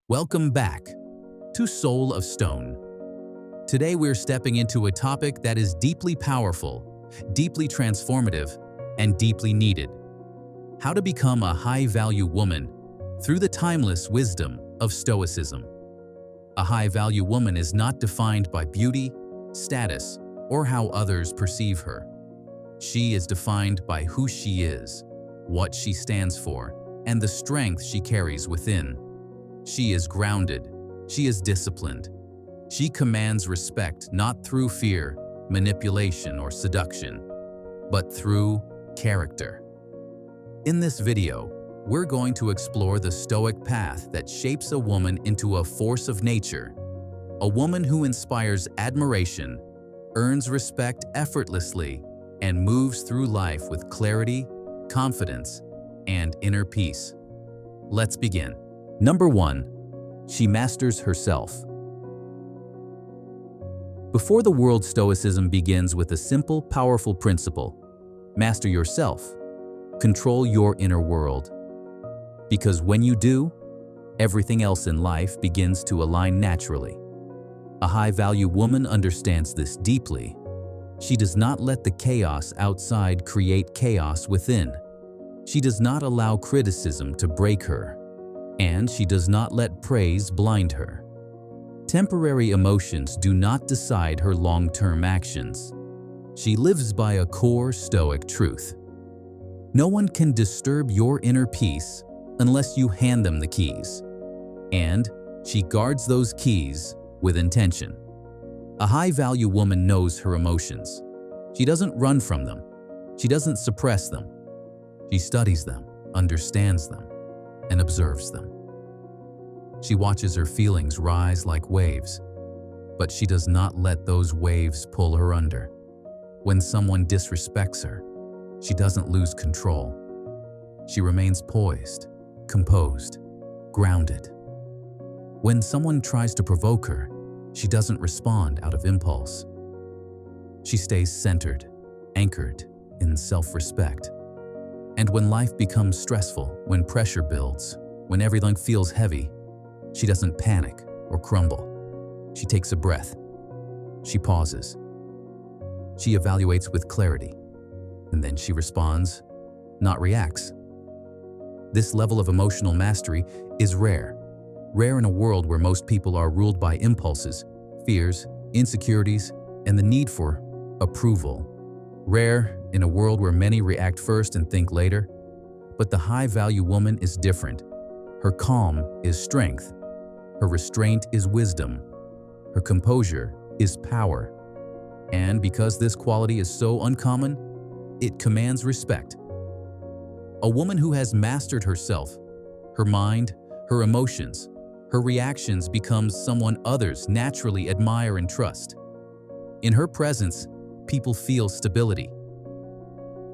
Welcome back to Soul of Stone. Today we're stepping into a topic that is deeply powerful, deeply transformative, and deeply needed. How to become a high-value woman through the timeless wisdom of Stoicism. A high-value woman is not defined by beauty, status, or how others perceive her. She is defined by who she is, what she stands for, and the strength she carries within. She is grounded. She is disciplined. She commands respect not through fear, manipulation, or seduction, but through character. In this video, we're going to explore the Stoic path that shapes a woman into a force of nature, a woman who inspires admiration, earns respect effortlessly, and moves through life with clarity, confidence, and inner peace. Let's begin. Number 1. She masters herself. Before the world, Stoicism begins with a simple, powerful principle: master yourself. Control your inner world. Because when you do, everything else in life begins to align naturally. A high-value woman understands this deeply. She does not let the chaos outside create chaos within. She does not allow criticism to break her, and she does not let praise blind her. Temporary emotions do not decide her long-term actions. She lives by a core Stoic truth: no one can disturb your inner peace unless you hand them the keys. And she guards those keys with intention. A high-value woman knows her emotions. She doesn't run from them. She doesn't suppress them. She studies them, understands them, and observes them. She watches her feelings rise like waves, but she does not let those waves pull her under. When someone disrespects her, she doesn't lose control. She remains poised, composed, grounded. When someone tries to provoke her, she doesn't respond out of impulse. She stays centered, anchored in self-respect. And when life becomes stressful, when pressure builds, when everything feels heavy, she doesn't panic or crumble. She takes a breath. She pauses. She evaluates with clarity. And then she responds, not reacts. This level of emotional mastery is rare. Rare in a world where most people are ruled by impulses, fears, insecurities, and the need for approval. Rare in a world where many react first and think later. But the high-value woman is different. Her calm is strength. Her restraint is wisdom. Her composure is power. And because this quality is so uncommon, it commands respect. A woman who has mastered herself, her mind, her emotions, her reactions becomes someone others naturally admire and trust. In her presence, people feel stability.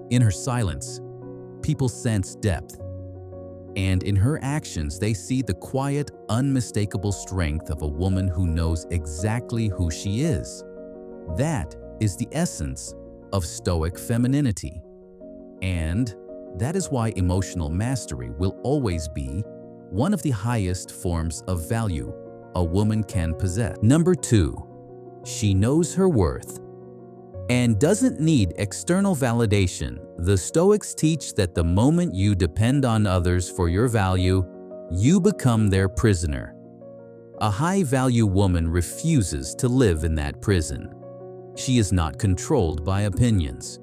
In her silence, people sense depth. And in her actions, they see the quiet, unmistakable strength of a woman who knows exactly who she is. That is the essence of Stoic femininity. And that is why emotional mastery will always be one of the highest forms of value a woman can possess. Number 2, she knows her worth and doesn't need external validation. The Stoics teach that the moment you depend on others for your value, you become their prisoner. A high-value woman refuses to live in that prison. She is not controlled by opinions.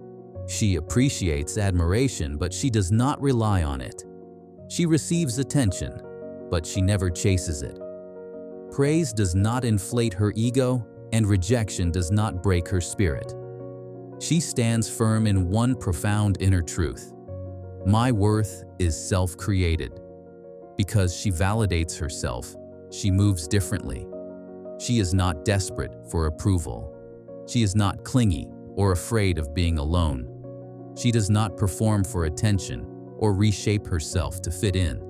She appreciates admiration, but she does not rely on it. She receives attention, but she never chases it. Praise does not inflate her ego, and rejection does not break her spirit. She stands firm in one profound inner truth: my worth is self-created. Because she validates herself, she moves differently. She is not desperate for approval. She is not clingy or afraid of being alone. She does not perform for attention or reshape herself to fit in.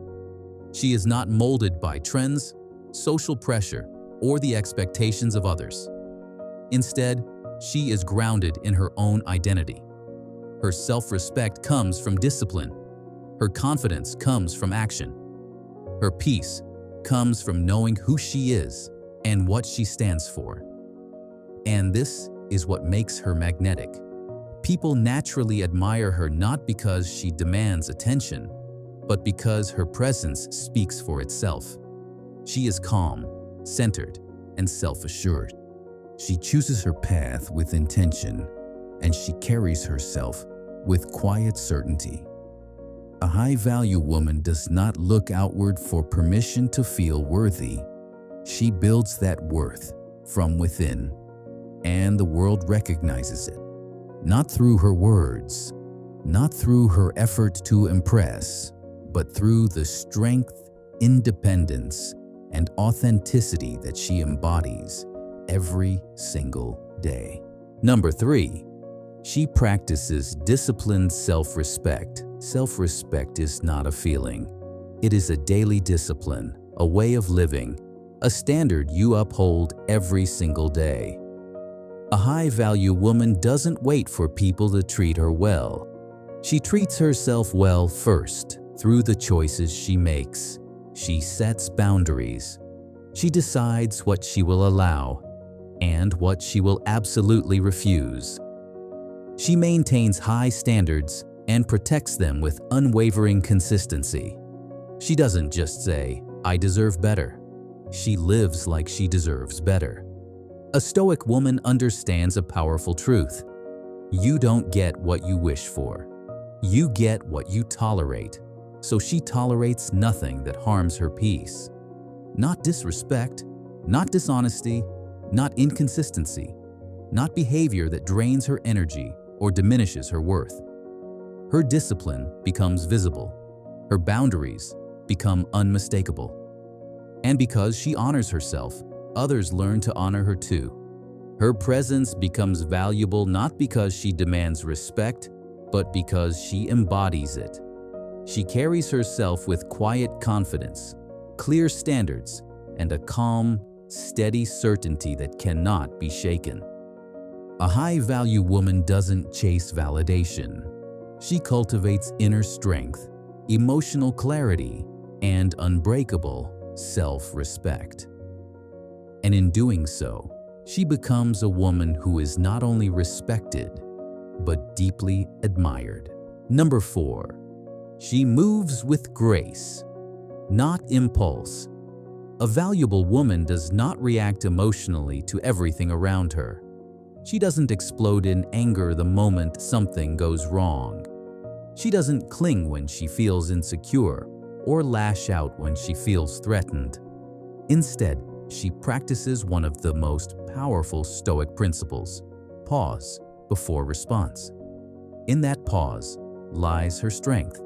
She is not molded by trends, social pressure, or the expectations of others. Instead, she is grounded in her own identity. Her self-respect comes from discipline. Her confidence comes from action. Her peace comes from knowing who she is and what she stands for. And this is what makes her magnetic. People naturally admire her not because she demands attention, but because her presence speaks for itself. She is calm, centered, and self-assured. She chooses her path with intention, and she carries herself with quiet certainty. A high-value woman does not look outward for permission to feel worthy. She builds that worth from within, and the world recognizes it. Not through her words, not through her effort to impress, but through the strength, independence, and authenticity that she embodies every single day. Number 3, she practices disciplined self-respect. Self-respect is not a feeling. It is a daily discipline, a way of living, a standard you uphold every single day. A high-value woman doesn't wait for people to treat her well. She treats herself well first through the choices she makes. She sets boundaries. She decides what she will allow and what she will absolutely refuse. She maintains high standards and protects them with unwavering consistency. She doesn't just say, "I deserve better." She lives like she deserves better. A Stoic woman understands a powerful truth. You don't get what you wish for. You get what you tolerate. So she tolerates nothing that harms her peace. Not disrespect, not dishonesty, not inconsistency, not behavior that drains her energy or diminishes her worth. Her discipline becomes visible. Her boundaries become unmistakable. And because she honors herself, others learn to honor her too. Her presence becomes valuable not because she demands respect, but because she embodies it. She carries herself with quiet confidence, clear standards, and a calm, steady certainty that cannot be shaken. A high-value woman doesn't chase validation. She cultivates inner strength, emotional clarity, and unbreakable self-respect. And in doing so, she becomes a woman who is not only respected, but deeply admired. Number 4, she moves with grace, not impulse. A valuable woman does not react emotionally to everything around her. She doesn't explode in anger the moment something goes wrong. She doesn't cling when she feels insecure or lash out when she feels threatened. Instead, she practices one of the most powerful Stoic principles: pause before response. In that pause lies her strength.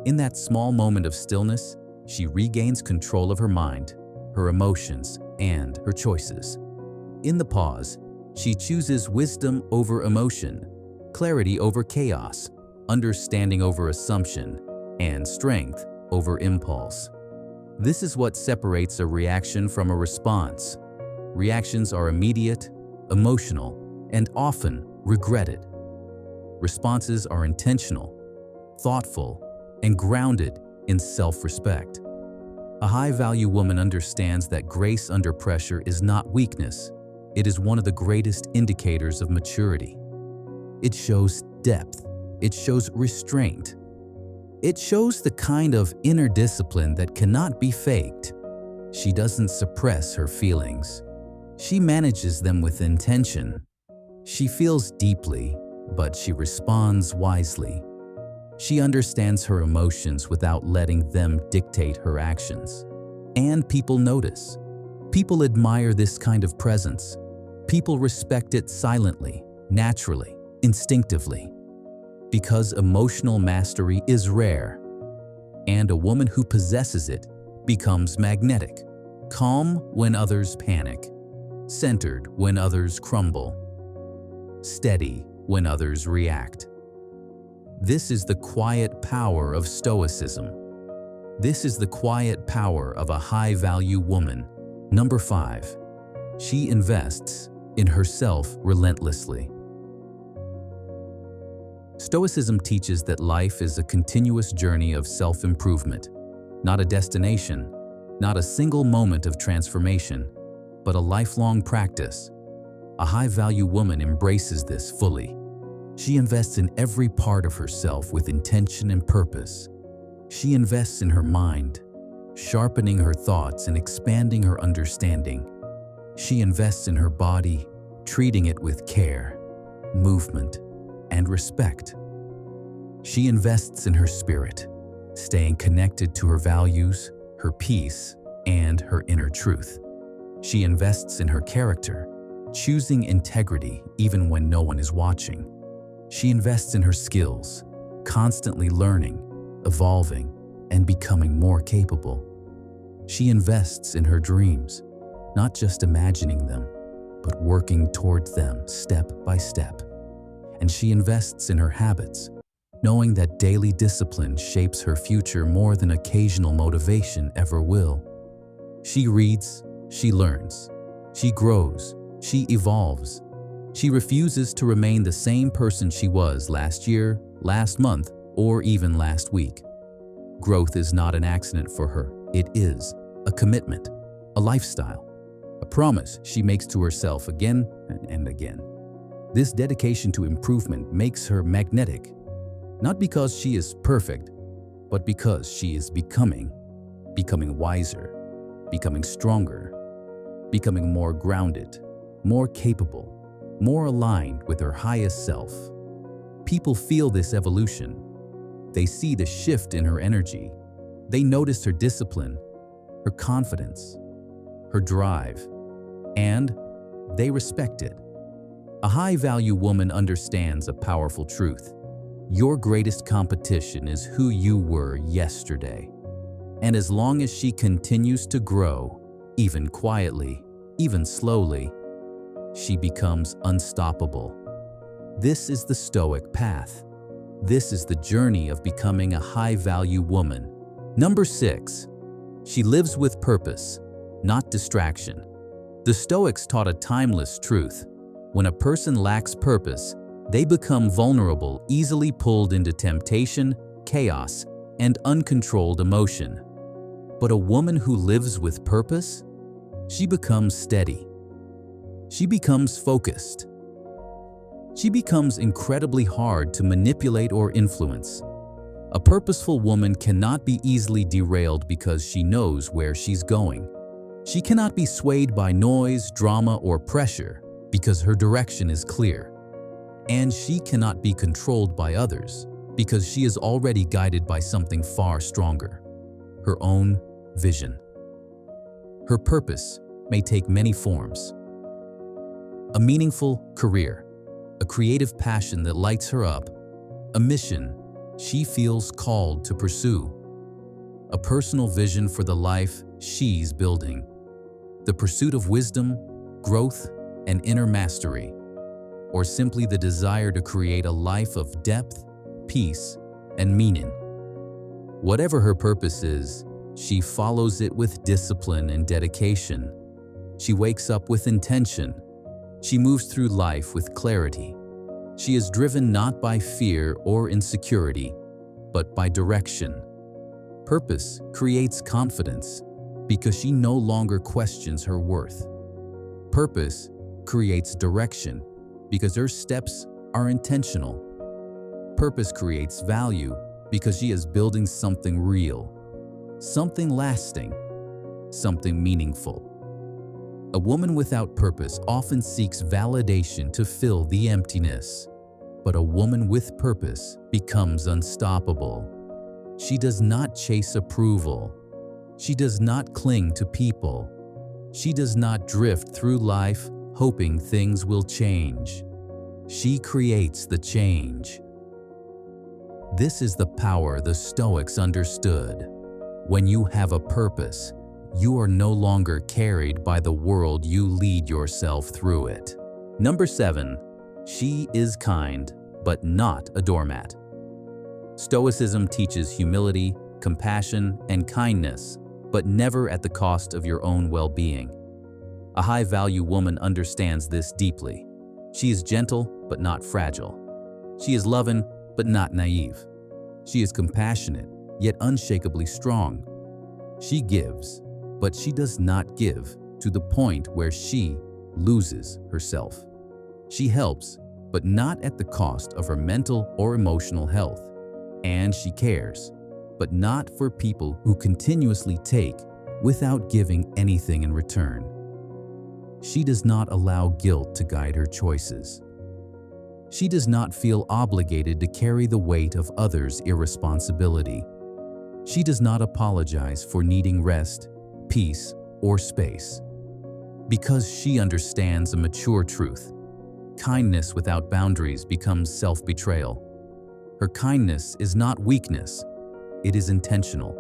In that small moment of stillness, she regains control of her mind, her emotions, and her choices. In the pause, she chooses wisdom over emotion, clarity over chaos, understanding over assumption, and strength over impulse. This is what separates a reaction from a response. Reactions are immediate, emotional, and often regretted. Responses are intentional, thoughtful, and grounded in self-respect. A high-value woman understands that grace under pressure is not weakness. It is one of the greatest indicators of maturity. It shows depth. It shows restraint. It shows the kind of inner discipline that cannot be faked. She doesn't suppress her feelings. She manages them with intention. She feels deeply, but she responds wisely. She understands her emotions without letting them dictate her actions. And people notice. People admire this kind of presence. People respect it silently, naturally, instinctively. Because emotional mastery is rare, and a woman who possesses it becomes magnetic, calm when others panic, centered when others crumble, steady when others react. This is the quiet power of Stoicism. This is the quiet power of a high-value woman. Number 5, she invests in herself relentlessly. Stoicism teaches that life is a continuous journey of self-improvement, not a destination. Not a single moment of transformation, but a lifelong practice. A high-value woman embraces this fully. She invests in every part of herself with intention and purpose. She invests in her mind, sharpening her thoughts and expanding her understanding. She invests in her body, treating it with care, movement, and respect. She invests in her spirit, staying connected to her values, her peace, and her inner truth. She invests in her character, choosing integrity even when no one is watching. She invests in her skills, constantly learning, evolving, and becoming more capable. She invests in her dreams, not just imagining them, but working towards them step by step. And she invests in her habits, knowing that daily discipline shapes her future more than occasional motivation ever will. She reads, she learns, she grows, she evolves. She refuses to remain the same person she was last year, last month, or even last week. Growth is not an accident for her. It is a commitment, a lifestyle, a promise she makes to herself again and again. This dedication to improvement makes her magnetic, not because she is perfect, but because she is becoming wiser, becoming stronger, becoming more grounded, more capable, more aligned with her highest self. People feel this evolution. They see the shift in her energy. They notice her discipline, her confidence, her drive, and they respect it. A high-value woman understands a powerful truth. Your greatest competition is who you were yesterday. And as long as she continues to grow, even quietly, even slowly, she becomes unstoppable. This is the Stoic path. This is the journey of becoming a high-value woman. Number 6. She lives with purpose, not distraction. The Stoics taught a timeless truth. When a person lacks purpose, they become vulnerable, easily pulled into temptation, chaos, and uncontrolled emotion. But a woman who lives with purpose, she becomes steady. She becomes focused. She becomes incredibly hard to manipulate or influence. A purposeful woman cannot be easily derailed because she knows where she's going. She cannot be swayed by noise, drama, or pressure because her direction is clear. And she cannot be controlled by others because she is already guided by something far stronger, her own vision. Her purpose may take many forms. A meaningful career, a creative passion that lights her up, a mission she feels called to pursue, a personal vision for the life she's building, the pursuit of wisdom, growth, and inner mastery, or simply the desire to create a life of depth, peace, and meaning. Whatever her purpose is, she follows it with discipline and dedication. She wakes up with intention. She moves through life with clarity. She is driven not by fear or insecurity, but by direction. Purpose creates confidence because she no longer questions her worth. Purpose creates direction because her steps are intentional. Purpose creates value because she is building something real, something lasting, something meaningful. A woman without purpose often seeks validation to fill the emptiness, but a woman with purpose becomes unstoppable. She does not chase approval. She does not cling to people. She does not drift through life hoping things will change. She creates the change. This is the power the Stoics understood. When you have a purpose, you are no longer carried by the world, you lead yourself through it. Number 7. She is kind, but not a doormat. Stoicism teaches humility, compassion, and kindness, but never at the cost of your own well-being. A high-value woman understands this deeply. She is gentle, but not fragile. She is loving, but not naive. She is compassionate, yet unshakably strong. She gives, but she does not give to the point where she loses herself. She helps, but not at the cost of her mental or emotional health. And she cares, but not for people who continuously take without giving anything in return. She does not allow guilt to guide her choices. She does not feel obligated to carry the weight of others' irresponsibility. She does not apologize for needing rest, peace, or space. Because she understands a mature truth. Kindness without boundaries becomes self-betrayal. Her kindness is not weakness. It is intentional.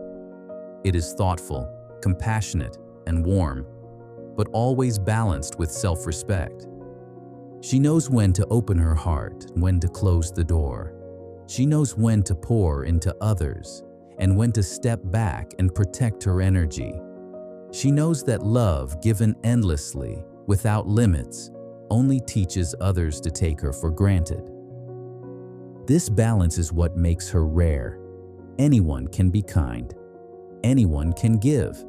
It is thoughtful, compassionate, and warm, but always balanced with self-respect. She knows when to open her heart and when to close the door. She knows when to pour into others and when to step back and protect her energy. She knows that love given endlessly, without limits, only teaches others to take her for granted. This balance is what makes her rare. Anyone can be kind. Anyone can give.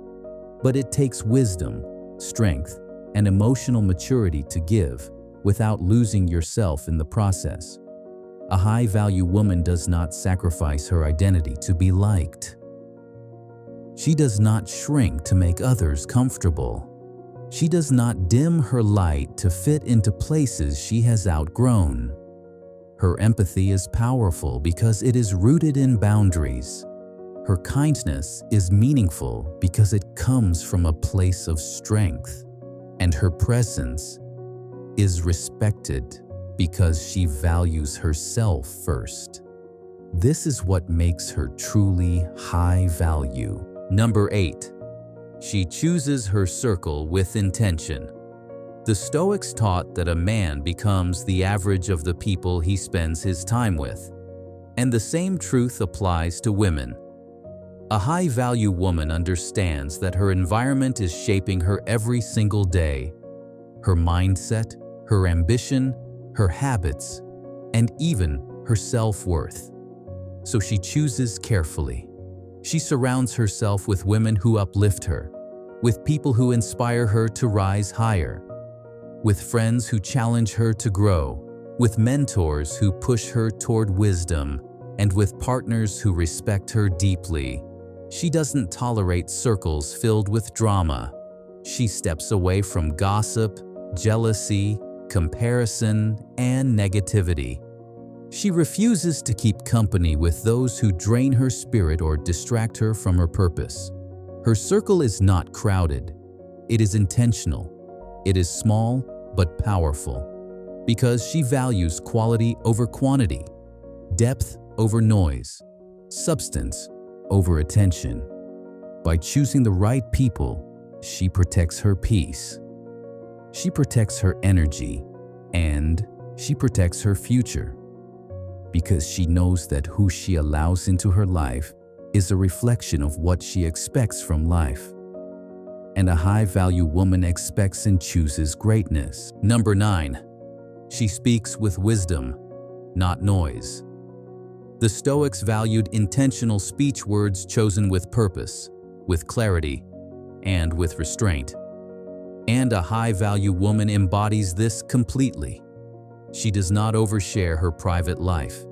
But it takes wisdom, strength, and emotional maturity to give without losing yourself in the process. A high-value woman does not sacrifice her identity to be liked. She does not shrink to make others comfortable. She does not dim her light to fit into places she has outgrown. Her empathy is powerful because it is rooted in boundaries. Her kindness is meaningful because it comes from a place of strength. And her presence is respected because she values herself first. This is what makes her truly high value. Number 8. She chooses her circle with intention. The Stoics taught that a man becomes the average of the people he spends his time with. And the same truth applies to women. A high-value woman understands that her environment is shaping her every single day. Her mindset, her ambition, her habits, and even her self-worth. So she chooses carefully. She surrounds herself with women who uplift her, with people who inspire her to rise higher, with friends who challenge her to grow, with mentors who push her toward wisdom, and with partners who respect her deeply. She doesn't tolerate circles filled with drama. She steps away from gossip, jealousy, comparison, and negativity. She refuses to keep company with those who drain her spirit or distract her from her purpose. Her circle is not crowded. It is intentional. It is small but powerful because she values quality over quantity, depth over noise, substance over attention. By choosing the right people, she protects her peace. She protects her energy, and she protects her future. Because she knows that who she allows into her life is a reflection of what she expects from life. And a high-value woman expects and chooses greatness. Number 9. She speaks with wisdom, not noise. The Stoics valued intentional speech, words chosen with purpose, with clarity, and with restraint. And a high-value woman embodies this completely. She does not overshare her private life.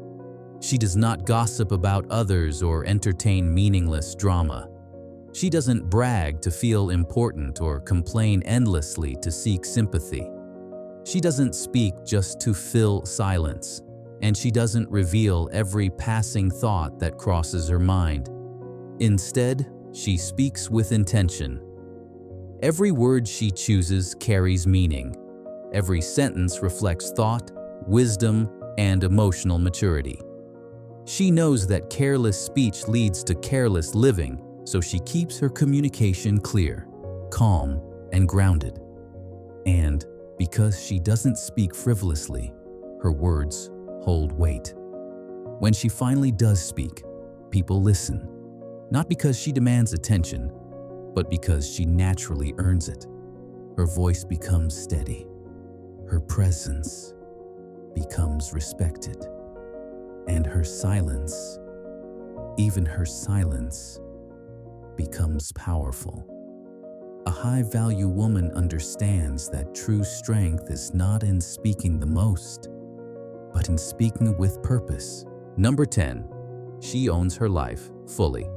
She does not gossip about others or entertain meaningless drama. She doesn't brag to feel important or complain endlessly to seek sympathy. She doesn't speak just to fill silence, and she doesn't reveal every passing thought that crosses her mind. Instead, she speaks with intention. Every word she chooses carries meaning. Every sentence reflects thought, wisdom, and emotional maturity. She knows that careless speech leads to careless living, so she keeps her communication clear, calm, and grounded. And because she doesn't speak frivolously, her words hold weight. When she finally does speak, people listen, not because she demands attention, but because she naturally earns it. Her voice becomes steady. Her presence becomes respected. And her silence, even her silence, becomes powerful. A high-value woman understands that true strength is not in speaking the most, but in speaking with purpose. Number 10. She owns her life fully.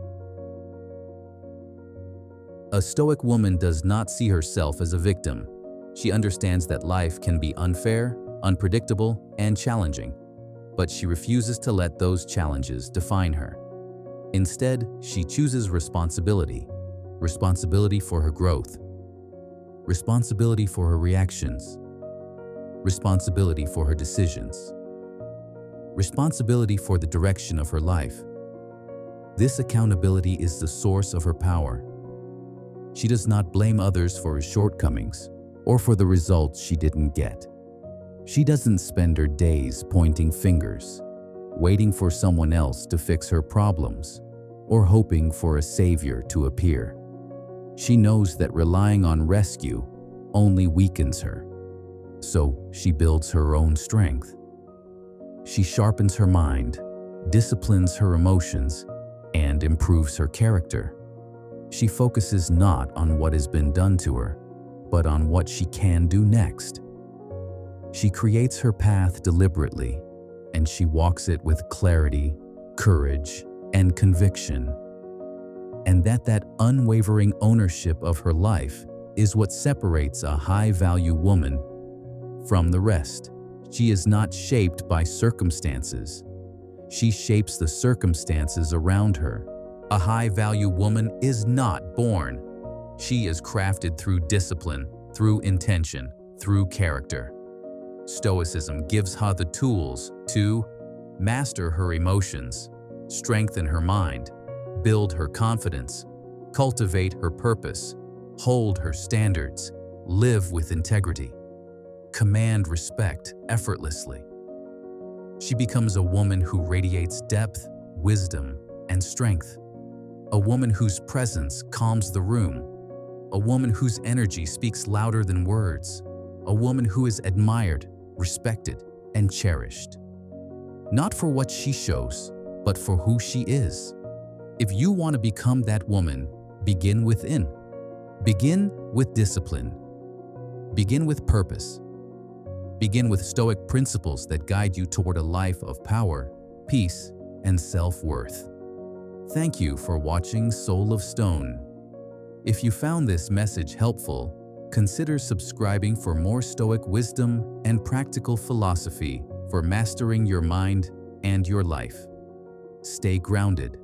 A Stoic woman does not see herself as a victim. She understands that life can be unfair, unpredictable, and challenging, but she refuses to let those challenges define her. Instead, she chooses responsibility. Responsibility for her growth. Responsibility for her reactions. Responsibility for her decisions. Responsibility for the direction of her life. This accountability is the source of her power. She does not blame others for her shortcomings or for the results she didn't get. She doesn't spend her days pointing fingers, waiting for someone else to fix her problems, or hoping for a savior to appear. She knows that relying on rescue only weakens her, so she builds her own strength. She sharpens her mind, disciplines her emotions, and improves her character. She focuses not on what has been done to her, but on what she can do next. She creates her path deliberately, and she walks it with clarity, courage, and conviction. And that unwavering ownership of her life is what separates a high-value woman from the rest. She is not shaped by circumstances. She shapes the circumstances around her. A high-value woman is not born. She is crafted through discipline, through intention, through character. Stoicism gives her the tools to master her emotions, strengthen her mind, build her confidence, cultivate her purpose, hold her standards, live with integrity, command respect effortlessly. She becomes a woman who radiates depth, wisdom, and strength. A woman whose presence calms the room. A woman whose energy speaks louder than words. A woman who is admired, respected, and cherished. Not for what she shows, but for who she is. If you want to become that woman, begin within. Begin with discipline. Begin with purpose. Begin with Stoic principles that guide you toward a life of power, peace, and self-worth. Thank you for watching Soul of Stone. If you found this message helpful, consider subscribing for more Stoic wisdom and practical philosophy for mastering your mind and your life. Stay grounded,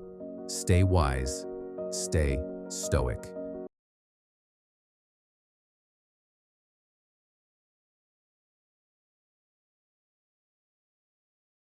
stay wise, stay Stoic.